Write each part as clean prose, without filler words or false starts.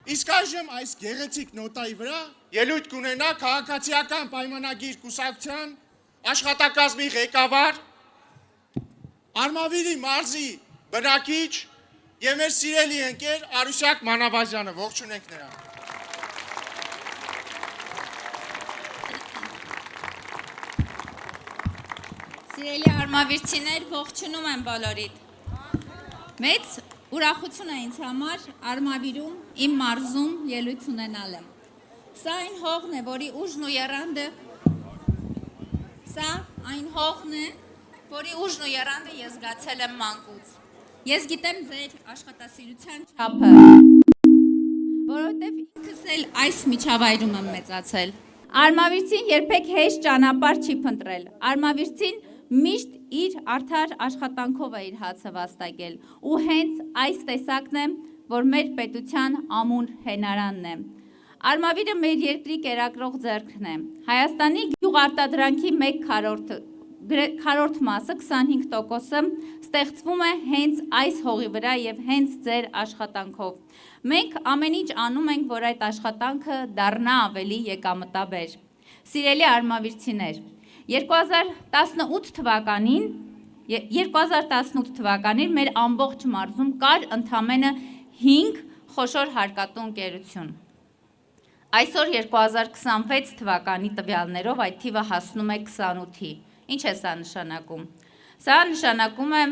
Իսկ այժմ այս գեղեցիկ նոտայի վրա ելույթ կունենա քաղաքացիական պայմանագիր կուսակցության աշխատակազմի ղեկավար, Արմավիրի մարզի բնակիչ եւ մեր սիրելի ընկեր Արուսյակ Մանավազյանը, ողջունենք նրան։ Սիրելի արմավիրցիներ, ողջունում եմ բոլորիդ։ Մեծ ուրախություն է ինձ համար Արմավիրում իմ մարզում ելույթ ունենալը։ Սա այն հողն է, որի ուժն ու եռանդը ես զգացել եմ մանկուց։ Ես գիտեմ ձեր աշխատասիրության չափը, որովհետև ինքս էլ այս միջավայրում եմ մեծացել։ Արմավիրցին երբեք հեշտ ճանապարհ չի փնտրել։ Արմավիրցին միշտ իր արդար աշխատանքով է իր հացը վաստակել ու հենց այս տեսակն է, որ մեր պետության ամուր հենարանն է։ Արմավիրը մեր երկրի կերակրող ձեռքն է։ Հայաստանի գյուղարտադրանքի 1/4 մասը 25%-ը ստեղծվում է հենց այս հողի վրա եւ հենց ձեր աշխատանքով։ Մենք ամեն ինչ անում ենք, որ այդ աշխատանքը դառնա ավելի եկամտաբեր։ Սիրելի արմավիրցիներ, 2018 թվականին մեր ամբողջ մարզում կար ընդամենը 5 խոշոր հարկատու ընկերություն։ Այսօր 2026 թվականի տվյալներով այդ թիվը հասնում է 28-ի։ Ինչ է սա նշանակում։ Սա նշանակում է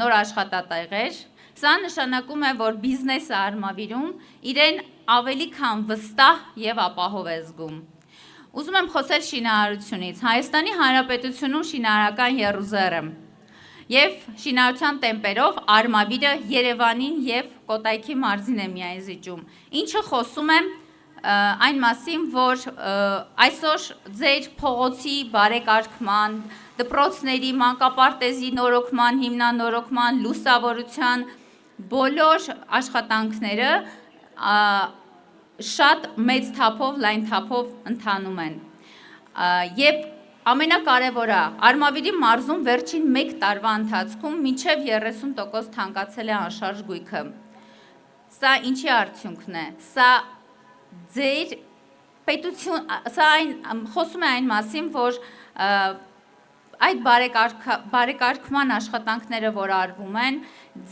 նոր աշխատատեղեր, սա նշանակում է, որ բիզնեսը Արմավիրում իրեն ավելի քան վստահ եւ ապահով է զգում։ Ուզում եմ խոսել շինարարությունից։ Հայաստանի Հանրապետությունում շինարարական եռուզեռը եւ շինարարության տեմպերով Արմավիրը Երևանին եւ Կոտայքի մարզին է միայն զիջում։ Ինչը խոսում է այն մասին, որ այսօր ձեր փողոցի բարեկարգման, դպրոցների, մանկապարտեզի նորոգման, հիմնանորոգման, լուսավորության բոլոր աշխատանքները շատ մեծ թափով, լայն թափով ընթանում են։ Եվ ամենակարևորը, Արմավիրի մարզում վերջին 1 տարվա ընթացքում մինչև 30% թանկացել է անշարժ գույքը։ Սա ինչի արդյունքն է։ Սա ձեր պետություն, խոսում է այն մասին, որ այդ բարեկարգման աշխատանքները, որ արվում են,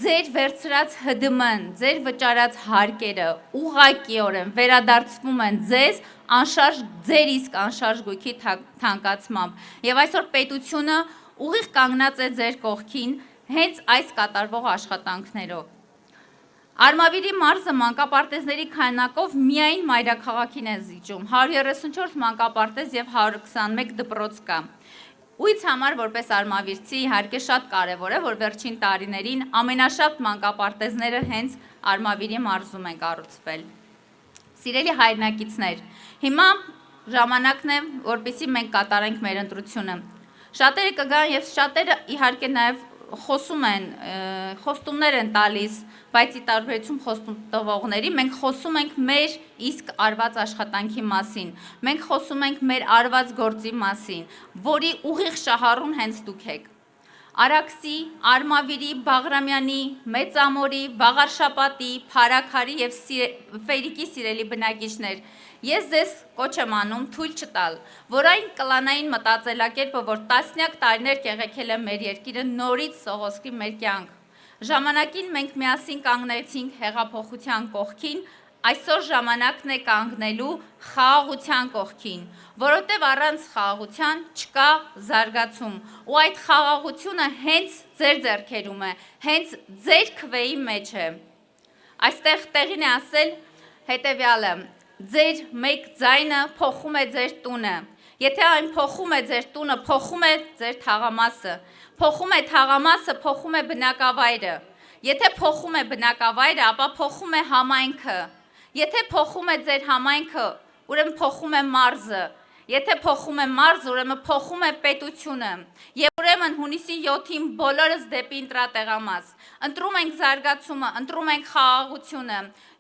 ձեր վերցրած ՀԴՄ-ն, ձեր վճարած հարկերը ուղղակիորեն վերադարձվում են ձեզ անշարժ, ձեր իսկ անշարժ գույքի թանկացմամբ։ Եվ այսօր պետությունը ուղիղ կանգնած է ձեր կողքին հենց այս կատարվող աշխատանքներով։ Արմավիրի մարզը մանկապարտեզների քանակով միայն մայրաքաղաքին է զիջում, 134 մանկապարտեզ եւ 121 դպրոց կա։ Ույց համար, որպես արմավիրցի, իհարկե շատ կարևոր է, որ վերջին տարիներին ամենաշատ մանկապարտեզները հենց Արմավիրի մարզում են կառուցվել։ Սիրելի հայրենակիցներ, հիմա ժամանակն է, որպեսզի մենք կատարենք մեր ընտրությունը։ Շատերը կգան եւ շատերը իհարկե նաեւ խոսում են, խոստումներ են տալիս, բայց ի տարբերություն խոստում տվողների, մենք խոսում ենք մեր իսկ արված աշխատանքի մասին, մենք խոսում ենք մեր արված գործի մասին, որի ուղիղ շահառուն հենց դուք եք։ Արաքսի, Արմավիրի, Բաղրամյանի, Մեծամորի, Վաղարշապատի, Փարաքարի եւ Ֆերիկի սիրելի բնակիչներ, ես ձեզ կոչ եմ անում թույլ չտալ, որ այն կլանային մտածելակերպը, որ տասնյակ տարիներ կեղեքել է մեր երկիրը, նորից սողոսկի մեր կյանք։ Ժամանակին մենք միասին կանգնեցինք հեղափոխության կողքին, այսօր ժամանակն է կանգնելու խաղաղության կողքին, որովհետև առանց խաղաղության չկա զարգացում, ու այդ խաղաղությունը հենց ձեր ձեռքերում է, հենց ձեր քվեի մեջ է։ Այստեղ տեղին է ասել հետևյալը. ձեր մեկ ձայնը փոխում է ձեր տունը, եթե այն փոխում է ձեր տունը, փոխում է ձեր թաղամասը, փոխում է թաղամասը, փոխում է բնակավայրը, եթե փոխում է բնակավայրը, ապա փոխում է համայնքը, եթե փոխում է ձեր համայնքը, ուրեմն փոխում է մարզը, եթե փոխում է մարզը, ուրեմն փոխում է պետությունը, եւ ուրեմն հունիսի 7-ին բոլորս դեպի ընտրատեղամաս, ընտրում ենք զարգացումը, ընտրում ենք խաղաղությունը,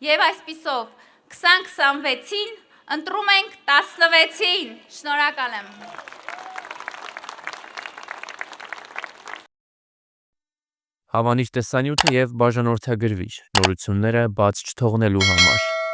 եւ այսպիսով 2026-ին ընտրում ենք 16-ին, շնորհակալ եմ։ Հավանիչ տեսանյութը եւ բաժանորդագրվիչ նորությունները բաց չթողնելու համար։